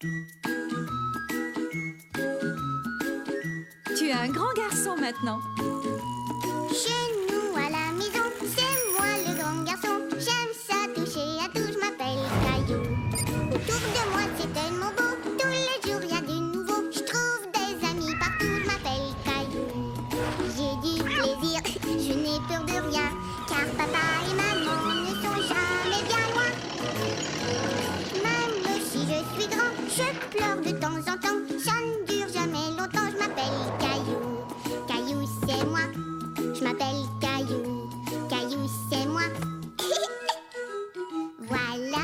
Tu es un grand garçon maintenant. Chez nous à la maison, c'est moi le grand garçon. J'aime ça toucher à tout, je m'appelle Caillou. Autour de moi c'est tellement beau, tous les jours y a du nouveau. Je trouve des amis partout, je m'appelle Caillou. J'ai du plaisir, je n'ai peur de rien, car papa et maman ne sont jamais bien loin. Même si je suis grand, je pleure de temps en temps. Ça ne dure jamais longtemps, je m'appelle Caillou. Caillou c'est moi, je m'appelle Caillou. Caillou c'est moi. Voilà.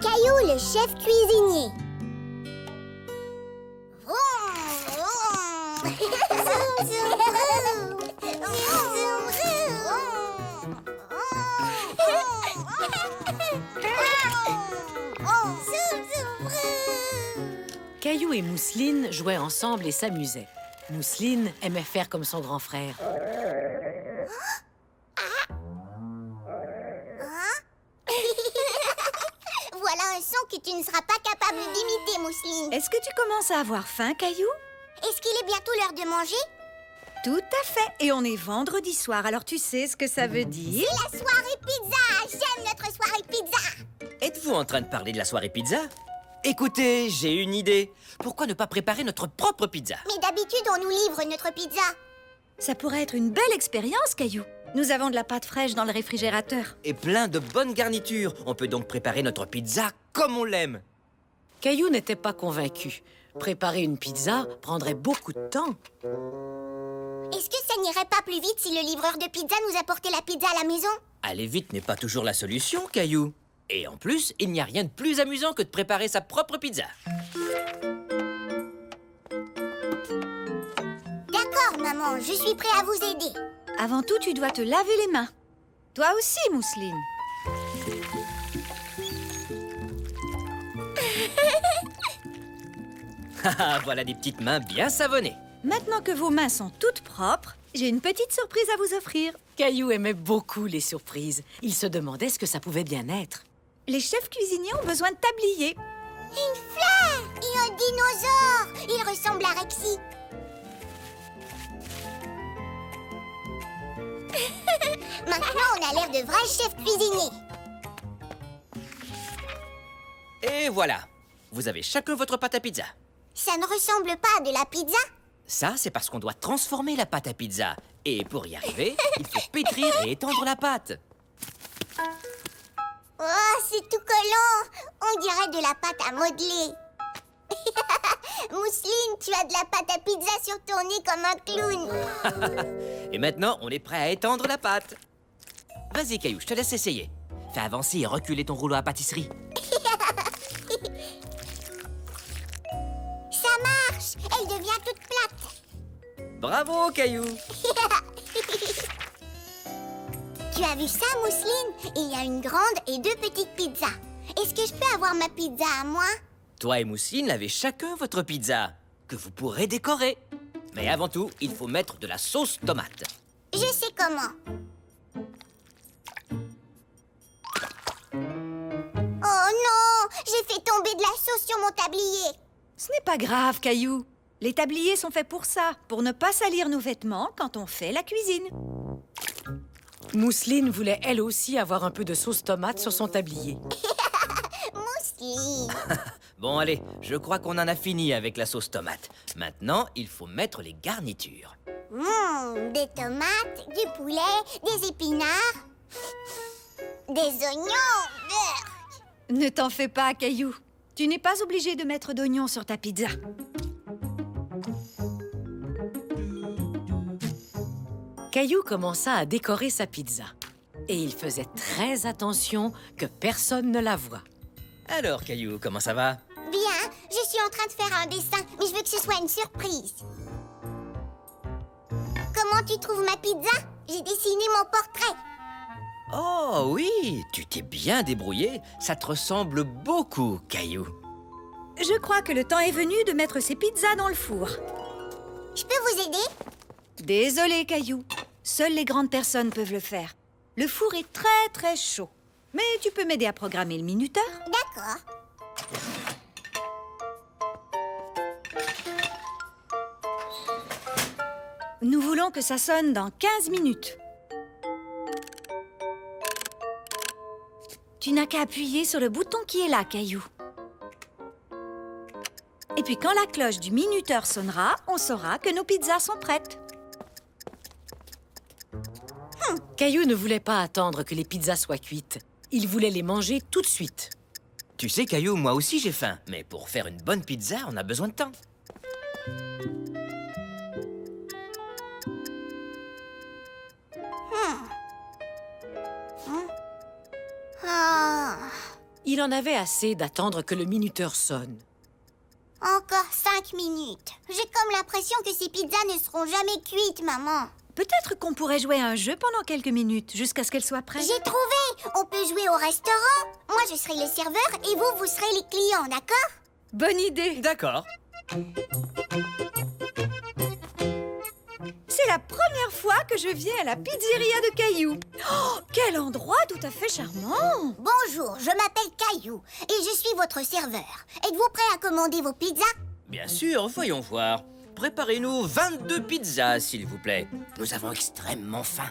Caillou le chef cuisinier. Caillou et Mousseline jouaient ensemble et s'amusaient. Mousseline aimait faire comme son grand frère. Voilà un son que tu ne seras pas capable d'imiter, Mousseline. Est-ce que tu commences à avoir faim, Caillou? Est-ce qu'il est bientôt l'heure de manger? Tout à fait. Et on est vendredi soir, alors tu sais ce que ça veut dire? La soirée pizza! J'aime notre soirée pizza! Êtes-vous en train de parler de la soirée pizza? Écoutez, j'ai une idée. Pourquoi ne pas préparer notre propre pizza? Mais d'habitude, on nous livre notre pizza. Ça pourrait être une belle expérience, Caillou. Nous avons de la pâte fraîche dans le réfrigérateur. Et plein de bonnes garnitures. On peut donc préparer notre pizza comme on l'aime. Caillou n'était pas convaincu. Préparer une pizza prendrait beaucoup de temps. Est-ce que ça n'irait pas plus vite si le livreur de pizza nous apportait la pizza à la maison? Aller vite n'est pas toujours la solution, Caillou. Et en plus, il n'y a rien de plus amusant que de préparer sa propre pizza. D'accord, maman, je suis prêt à vous aider. Avant tout, tu dois te laver les mains. Toi aussi, Mousseline. Haha, voilà des petites mains bien savonnées. Maintenant que vos mains sont toutes propres, j'ai une petite surprise à vous offrir. Caillou aimait beaucoup les surprises. Il se demandait ce que ça pouvait bien être. Les chefs cuisiniers ont besoin de tabliers. Une fleur et un dinosaure. Il ressemble à Rexy. Maintenant, on a l'air de vrais chefs cuisiniers. Et voilà. Vous avez chacun votre pâte à pizza. Ça ne ressemble pas à de la pizza? Ça, c'est parce qu'on doit transformer la pâte à pizza. Et pour y arriver, il faut pétrir et étendre la pâte. Oh, c'est tout collant. On dirait de la pâte à modeler. Mousseline, tu as de la pâte à pizza sur ton nez comme un clown. Et maintenant, on est prêt à étendre la pâte. Vas-y, Caillou, je te laisse essayer. Fais avancer et reculer ton rouleau à pâtisserie. Ça marche. Elle devient toute plate. Bravo, Caillou. Tu as vu ça, Mousseline? Il y a une grande et deux petites pizzas. Est-ce que je peux avoir ma pizza à moi? Toi et Mousseline avez chacun votre pizza, que vous pourrez décorer. Mais avant tout, il faut mettre de la sauce tomate. Je sais comment. Oh non! J'ai fait tomber de la sauce sur mon tablier. Ce n'est pas grave, Caillou. Les tabliers sont faits pour ça, pour ne pas salir nos vêtements quand on fait la cuisine. Mousseline voulait elle aussi avoir un peu de sauce tomate sur son tablier. Mousseline. Bon, allez, je crois qu'on en a fini avec la sauce tomate. Maintenant, il faut mettre les garnitures. Des tomates, du poulet, des épinards, des oignons. Ne t'en fais pas, Caillou. Tu n'es pas obligé de mettre d'oignons sur ta pizza. Caillou commença à décorer sa pizza. Et il faisait très attention que personne ne la voie. Alors, Caillou, comment ça va? Bien, je suis en train de faire un dessin, mais je veux que ce soit une surprise. Comment tu trouves ma pizza? J'ai dessiné mon portrait. Oh oui, tu t'es bien débrouillé. Ça te ressemble beaucoup, Caillou. Je crois que le temps est venu de mettre ces pizzas dans le four. Je peux vous aider? Désolé, Caillou. Seules les grandes personnes peuvent le faire. Le four est très très chaud. Mais tu peux m'aider à programmer le minuteur? D'accord. Nous voulons que ça sonne dans 15 minutes. Tu n'as qu'à appuyer sur le bouton qui est là, Caillou. Et puis quand la cloche du minuteur sonnera, on saura que nos pizzas sont prêtes. Caillou ne voulait pas attendre que les pizzas soient cuites. Il voulait les manger tout de suite. Tu sais, Caillou, moi aussi j'ai faim. Mais pour faire une bonne pizza, on a besoin de temps. Ah, Il en avait assez d'attendre que le minuteur sonne. encore 5 minutes. J'ai comme l'impression que ces pizzas ne seront jamais cuites, maman. Peut-être qu'on pourrait jouer à un jeu pendant quelques minutes, jusqu'à ce qu'elle soit prête. J'ai trouvé. On peut jouer au restaurant. Moi, je serai le serveur et vous serez les clients, d'accord? Bonne idée! D'accord. C'est la première fois que je viens à la pizzeria de Caillou. Oh, quel endroit tout à fait charmant! Bonjour, je m'appelle Caillou et je suis votre serveur. Êtes-vous prêt à commander vos pizzas? Bien sûr, voyons voir. Préparez-nous 22 pizzas, s'il vous plaît. Nous avons extrêmement faim.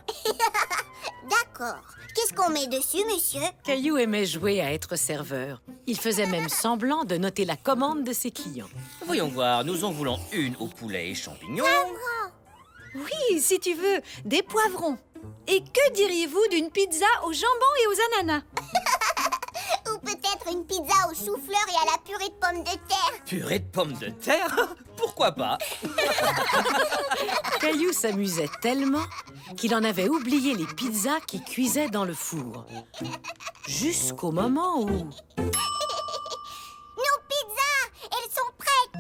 D'accord. Qu'est-ce qu'on met dessus, monsieur? Caillou aimait jouer à être serveur. Il faisait même semblant de noter la commande de ses clients. Voyons voir, nous en voulons une au poulet et champignons. Oui, si tu veux, des poivrons. Et que diriez-vous d'une pizza au jambon et aux ananas? Ou peut-être une pizza au chou-fleur et à la purée de pommes de terre? Purée de pommes de terre? Pourquoi pas? Caillou s'amusait tellement qu'il en avait oublié les pizzas qui cuisaient dans le four. Jusqu'au moment où... Nos pizzas! Elles sont prêtes!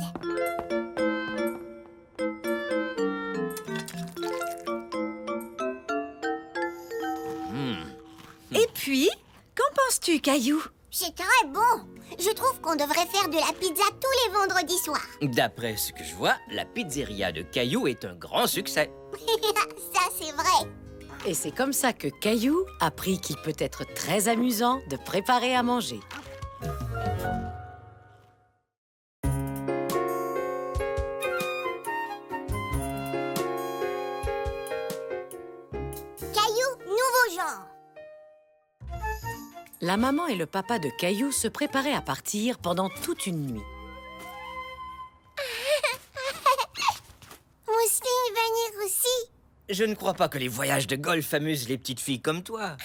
Et puis, qu'en penses-tu, Caillou? C'est très bon! Je trouve qu'on devrait faire de la pizza tous les vendredis soirs. D'après ce que je vois, la pizzeria de Caillou est un grand succès. Ça, c'est vrai. Et c'est comme ça que Caillou apprit qu'il peut être très amusant de préparer à manger. Caillou, nouveau genre. La maman et le papa de Caillou se préparaient à partir pendant toute une nuit. Mousseline va venir aussi. Je ne crois pas que les voyages de golf amusent les petites filles comme toi.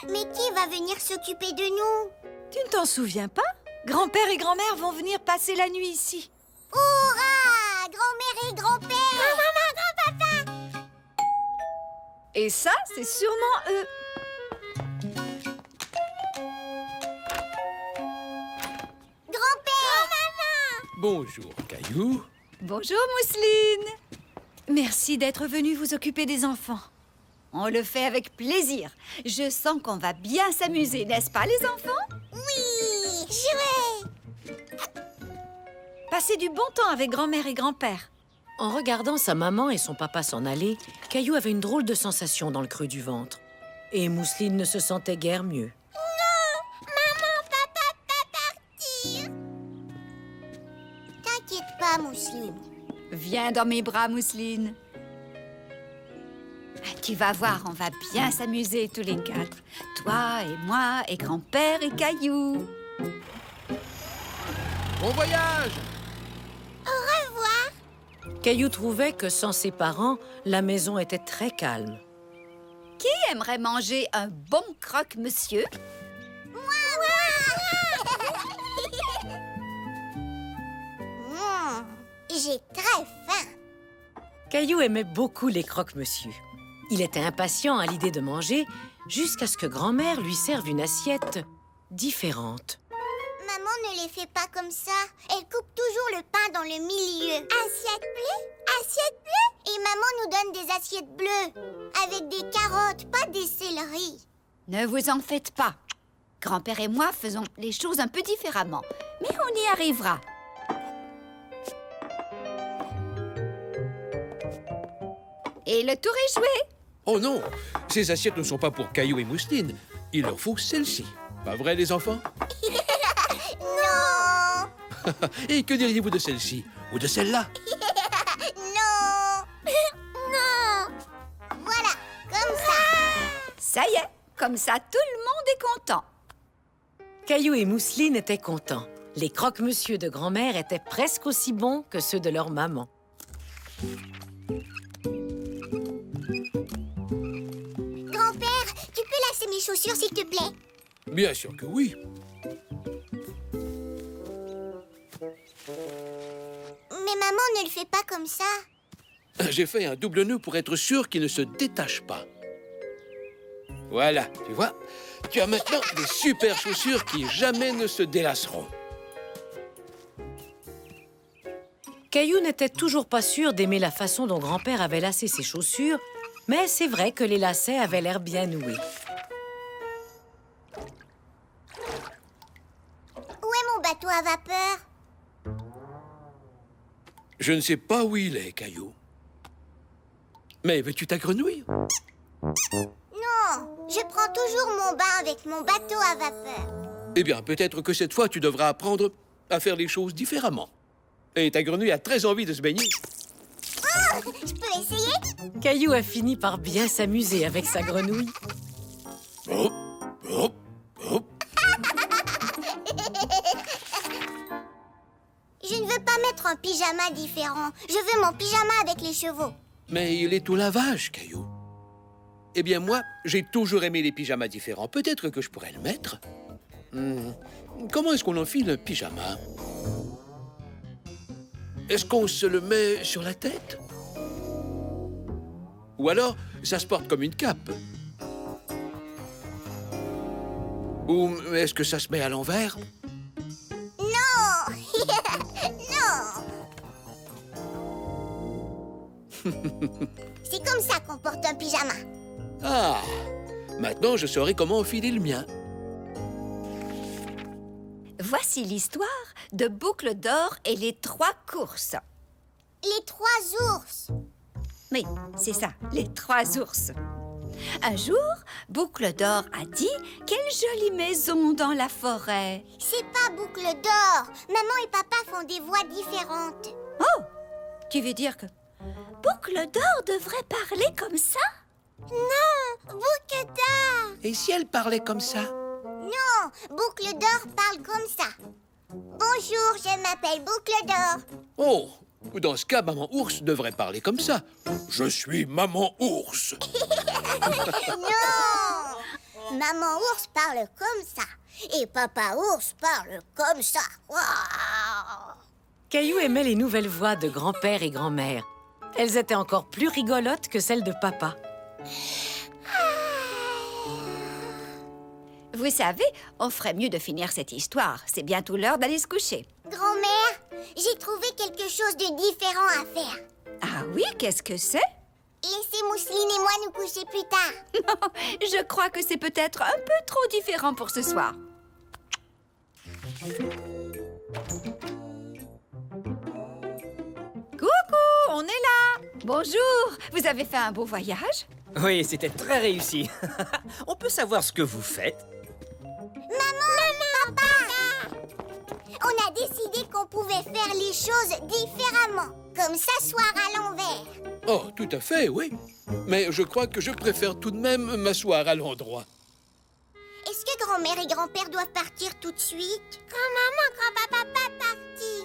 Mais qui va venir s'occuper de nous? Tu ne t'en souviens pas? Grand-père et grand-mère vont venir passer la nuit ici. Hurrah! Grand-mère et grand-père! Maman, grand-papa! Et ça, c'est sûrement eux. Grand-père! Maman! Bonjour, Caillou. Bonjour, Mousseline. Merci d'être venue vous occuper des enfants. On le fait avec plaisir. Je sens qu'on va bien s'amuser, n'est-ce pas, les enfants? Oui! Jouer! Passez du bon temps avec grand-mère et grand-père. En regardant sa maman et son papa s'en aller, Caillou avait une drôle de sensation dans le creux du ventre. Et Mousseline ne se sentait guère mieux. Maman, papa, pas partir! T'inquiète pas, Mousseline. Viens dans mes bras, Mousseline. Tu vas voir, on va bien s'amuser tous les quatre. Toi et moi et grand-père et Caillou. Bon voyage! Caillou trouvait que sans ses parents, la maison était très calme. Qui aimerait manger un bon croque-monsieur? J'ai très faim. Caillou aimait beaucoup les croque-monsieur. Il était impatient à l'idée de manger jusqu'à ce que grand-mère lui serve une assiette différente. Maman ne les fait pas comme ça. Elle coupe toujours le pain dans le milieu. Assiette bleue? Assiette bleue? Et maman nous donne des assiettes bleues. Avec des carottes, pas des céleris. Ne vous en faites pas. Grand-père et moi faisons les choses un peu différemment. Mais on y arrivera. Et le tour est joué. Oh non, Ces assiettes ne sont pas pour Caillou et Mousseline. Il leur faut celle-ci. Pas vrai, les enfants? Non. Et que diriez-vous de celle-ci? Ou de celle-là? Non. Non. Voilà, comme ça. Ça y est, comme ça, tout le monde est content. Caillou et Mousseline étaient contents. Les croque-monsieur de grand-mère étaient presque aussi bons que ceux de leur maman. Grand-père, tu peux lasser mes chaussures, s'il te plaît? Bien sûr que oui. Mais maman ne le fait pas comme ça. J'ai fait un double nœud pour être sûr qu'il ne se détache pas. Voilà, tu vois, tu as maintenant des super chaussures qui jamais ne se délasseront. Caillou n'était toujours pas sûr d'aimer la façon dont grand-père avait lacé ses chaussures, mais c'est vrai que les lacets avaient l'air bien noués. Où est mon bateau à vapeur? Je ne sais pas où il est, Caillou. Mais veux-tu ta grenouille? Non, je prends toujours mon bain avec mon bateau à vapeur. Eh bien, peut-être que cette fois, tu devras apprendre à faire les choses différemment. Et ta grenouille a très envie de se baigner. Oh, je peux essayer? Caillou a fini par bien s'amuser avec sa grenouille. Hop, hop, hop. Je ne veux pas mettre un pyjama différent. Je veux mon pyjama avec les chevaux. Mais il est au lavage, Caillou. Eh bien, moi, j'ai toujours aimé les pyjamas différents. Peut-être que je pourrais le mettre. Comment est-ce qu'on enfile un pyjama? Est-ce qu'on se le met sur la tête? Ou alors, ça se porte comme une cape? Ou est-ce que ça se met à l'envers? Non. C'est comme ça qu'on porte un pyjama. Ah! Maintenant, je saurai comment enfiler le mien. Voici l'histoire de Boucle d'Or et les 3 courses. Les 3 ours. Oui, c'est ça, les 3 ours. Un jour, Boucle d'Or a dit « Quelle jolie maison dans la forêt !» C'est pas Boucle d'Or. Maman et papa font des voix différentes. Oh! Tu veux dire que Boucle d'Or devrait parler comme ça? Non, Boucle d'Or. Et si elle parlait comme ça? Non, Boucle d'Or parle comme ça. Bonjour, je m'appelle Boucle d'Or. Oh! Dans ce cas, Maman Ours devrait parler comme ça. Je suis Maman Ours. Non, Maman Ours parle comme ça. Et Papa Ours parle comme ça. Waouh. Caillou aimait les nouvelles voix de grand-père et grand-mère. Elles étaient encore plus rigolotes que celles de papa. Vous savez, on ferait mieux de finir cette histoire. C'est bientôt l'heure d'aller se coucher. Grand-mère, j'ai trouvé quelque chose de différent à faire. Ah oui, qu'est-ce que c'est? Laissez Mousseline et moi nous coucher plus tard. Je crois que c'est peut-être un peu trop différent pour ce soir. Coucou, on est là. Bonjour, vous avez fait un beau voyage? Oui, c'était très réussi. On peut savoir ce que vous faites? Papa! On a décidé qu'on pouvait faire les choses différemment, comme s'asseoir à l'envers. Oh, tout à fait, oui. Mais je crois que je préfère tout de même m'asseoir à l'endroit. Est-ce que grand-mère et grand-père doivent partir tout de suite? Grand-maman, grand-papa pas partir.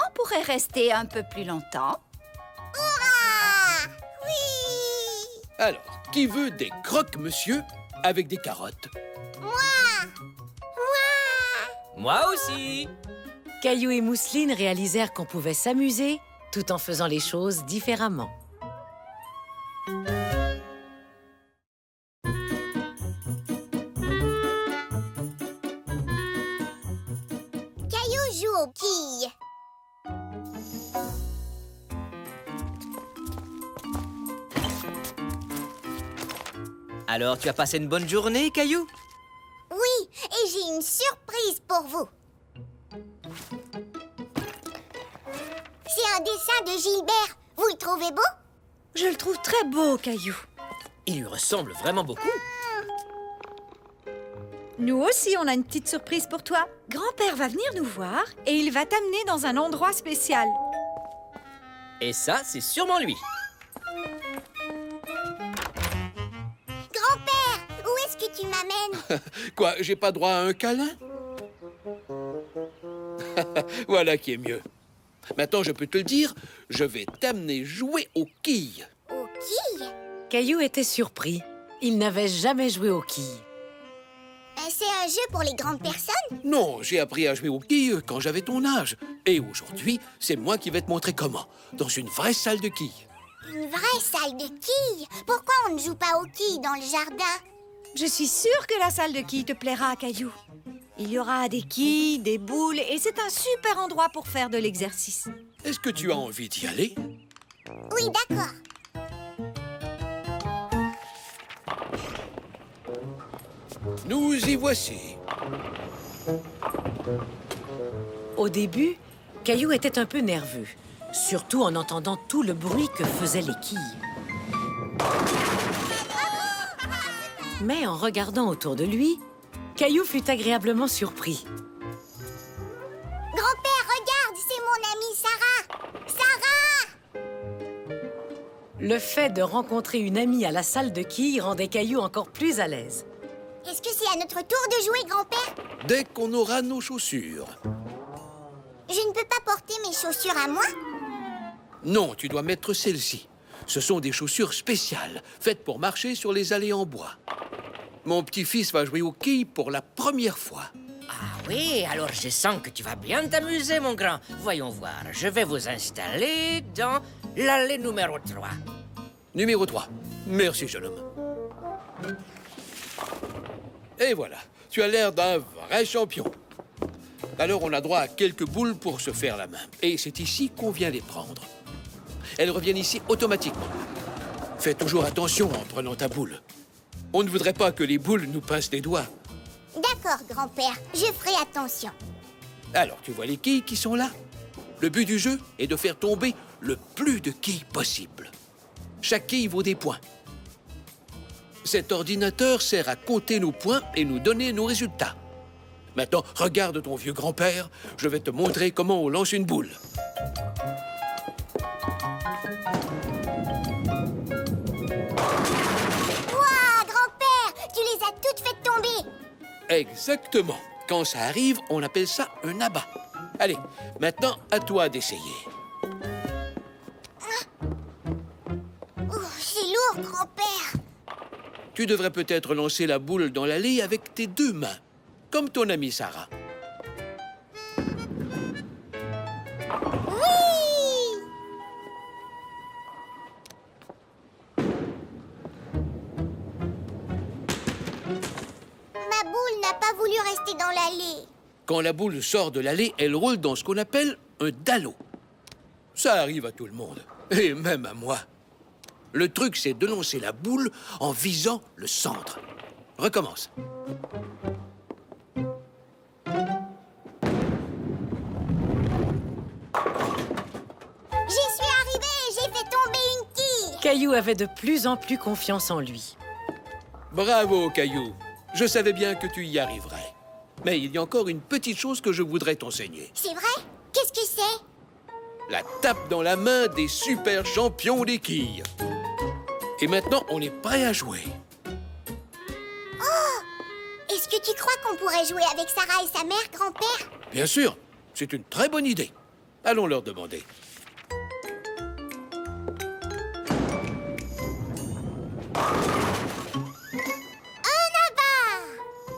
On pourrait rester un peu plus longtemps. Hurrah! Oui! Alors, qui veut des croque-monsieur avec des carottes? Moi aussi! Caillou et Mousseline réalisèrent qu'on pouvait s'amuser tout en faisant les choses différemment. Caillou joue aux quilles. Alors, tu as passé une bonne journée, Caillou? Oui, et j'ai une surprise pour vous. C'est un dessin de Gilbert. Vous le trouvez beau? Je le trouve très beau, Caillou. Il lui ressemble vraiment beaucoup. Nous aussi, on a une petite surprise pour toi. Grand-père va venir nous voir et il va t'amener dans un endroit spécial. Et ça, c'est sûrement lui. Grand-père, où est-ce que tu m'amènes? Quoi, j'ai pas droit à un câlin? Voilà qui est mieux. Maintenant, je peux te le dire, je vais t'amener jouer aux quilles. Aux quilles? Caillou était surpris. Il n'avait jamais joué aux quilles. C'est un jeu pour les grandes personnes? Non, j'ai appris à jouer aux quilles quand j'avais ton âge. Et aujourd'hui, c'est moi qui vais te montrer comment. Dans une vraie salle de quilles. Une vraie salle de quilles? Pourquoi on ne joue pas aux quilles dans le jardin? Je suis sûre que la salle de quilles te plaira, Caillou. Il y aura des quilles, des boules et c'est un super endroit pour faire de l'exercice. Est-ce que tu as envie d'y aller? Oui, d'accord. Nous y voici. Au début, Caillou était un peu nerveux, surtout en entendant tout le bruit que faisaient les quilles. Mais en regardant autour de lui, Caillou fut agréablement surpris. Grand-père, regarde, c'est mon amie Sarah. Sarah! Le fait de rencontrer une amie à la salle de quilles rendait Caillou encore plus à l'aise. Est-ce que c'est à notre tour de jouer, grand-père? Dès qu'on aura nos chaussures. Je ne peux pas porter mes chaussures à moi? Non, tu dois mettre celles-ci. Ce sont des chaussures spéciales, faites pour marcher sur les allées en bois. Mon petit-fils va jouer aux quilles pour la première fois. Ah oui, alors je sens que tu vas bien t'amuser, mon grand. Voyons voir, je vais vous installer dans l'allée numéro 3. Numéro 3. Merci, jeune homme. Et voilà, tu as l'air d'un vrai champion. Alors on a droit à quelques boules pour se faire la main. Et c'est ici qu'on vient les prendre. Elles reviennent ici automatiquement. Fais toujours attention en prenant ta boule. On ne voudrait pas que les boules nous pincent les doigts. D'accord, grand-père, je ferai attention. Alors, tu vois les quilles qui sont là? Le but du jeu est de faire tomber le plus de quilles possible. Chaque quille vaut des points. Cet ordinateur sert à compter nos points et nous donner nos résultats. Maintenant, regarde ton vieux grand-père. Je vais te montrer comment on lance une boule. Ouah, grand-père, tu les as toutes faites tomber. Exactement. Quand ça arrive, on appelle ça un abat. Allez, maintenant, à toi d'essayer. C'est lourd, grand-père. Tu devrais peut-être lancer la boule dans l'allée avec tes deux mains, comme ton amie Sarah. Oui! Ma boule n'a pas voulu rester dans l'allée. Quand la boule sort de l'allée, elle roule dans ce qu'on appelle un dallo. Ça arrive à tout le monde, et même à moi. Le truc, c'est de lancer la boule en visant le centre. Recommence. J'y suis arrivée et j'ai fait tomber une quille. Caillou avait de plus en plus confiance en lui. Bravo, Caillou. Je savais bien que tu y arriverais. Mais il y a encore une petite chose que je voudrais t'enseigner. C'est vrai? Qu'est-ce que c'est? La tape dans la main des super champions des quilles. Et maintenant, on est prêt à jouer. Est-ce que tu crois qu'on pourrait jouer avec Sarah et sa mère, grand-père? Bien sûr, c'est une très bonne idée. Allons leur demander.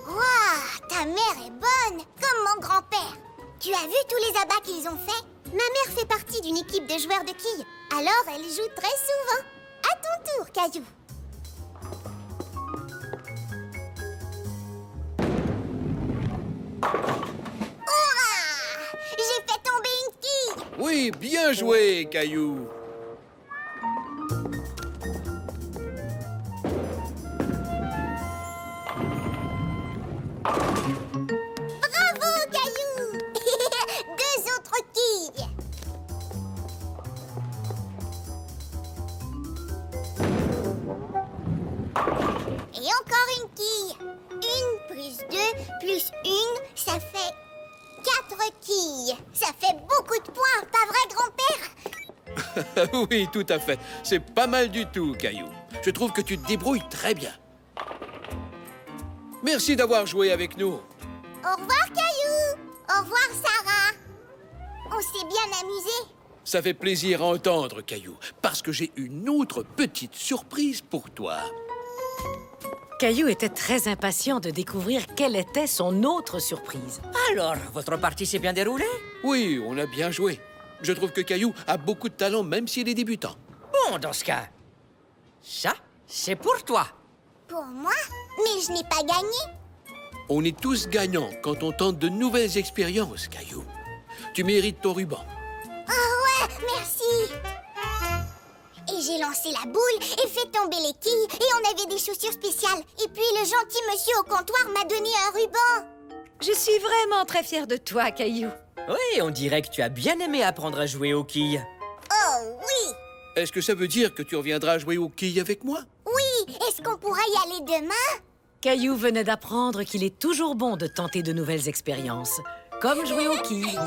Ouah, ta mère est bonne, comme mon grand-père. Tu as vu tous les abats qu'ils ont faits? Ma mère fait partie d'une équipe de joueurs de quilles. Alors elle joue très souvent. À ton tour, Caillou. Ouah! J'ai fait tomber une quille. Oui, bien joué, Caillou. Bravo, Caillou. Deux autres quilles. Et encore une quille. 1 plus 2 plus 1, ça fait 4 quilles. Ça fait beaucoup de points, pas vrai, grand-père? Oui, tout à fait. C'est pas mal du tout, Caillou. Je trouve que tu te débrouilles très bien. Merci d'avoir joué avec nous. Au revoir, Caillou. Au revoir, Sarah. On s'est bien amusé. Ça fait plaisir à entendre, Caillou, parce que j'ai une autre petite surprise pour toi. Caillou était très impatient de découvrir quelle était son autre surprise. Alors, votre partie s'est bien déroulée? Oui, on a bien joué. Je trouve que Caillou a beaucoup de talent, même s'il est débutant. Bon, dans ce cas, ça, c'est pour toi. Pour moi? Mais je n'ai pas gagné. On est tous gagnants quand on tente de nouvelles expériences, Caillou. Tu mérites ton ruban. Oh ouais, merci. Et j'ai lancé la boule et fait tomber les quilles et on avait des chaussures spéciales. Et puis le gentil monsieur au comptoir m'a donné un ruban. Je suis vraiment très fière de toi, Caillou. Oui, on dirait que tu as bien aimé apprendre à jouer aux quilles. Oh oui. Est-ce que ça veut dire que tu reviendras jouer aux quilles avec moi? Oui, est-ce qu'on pourra y aller demain? Caillou venait d'apprendre qu'il est toujours bon de tenter de nouvelles expériences, comme jouer aux quilles.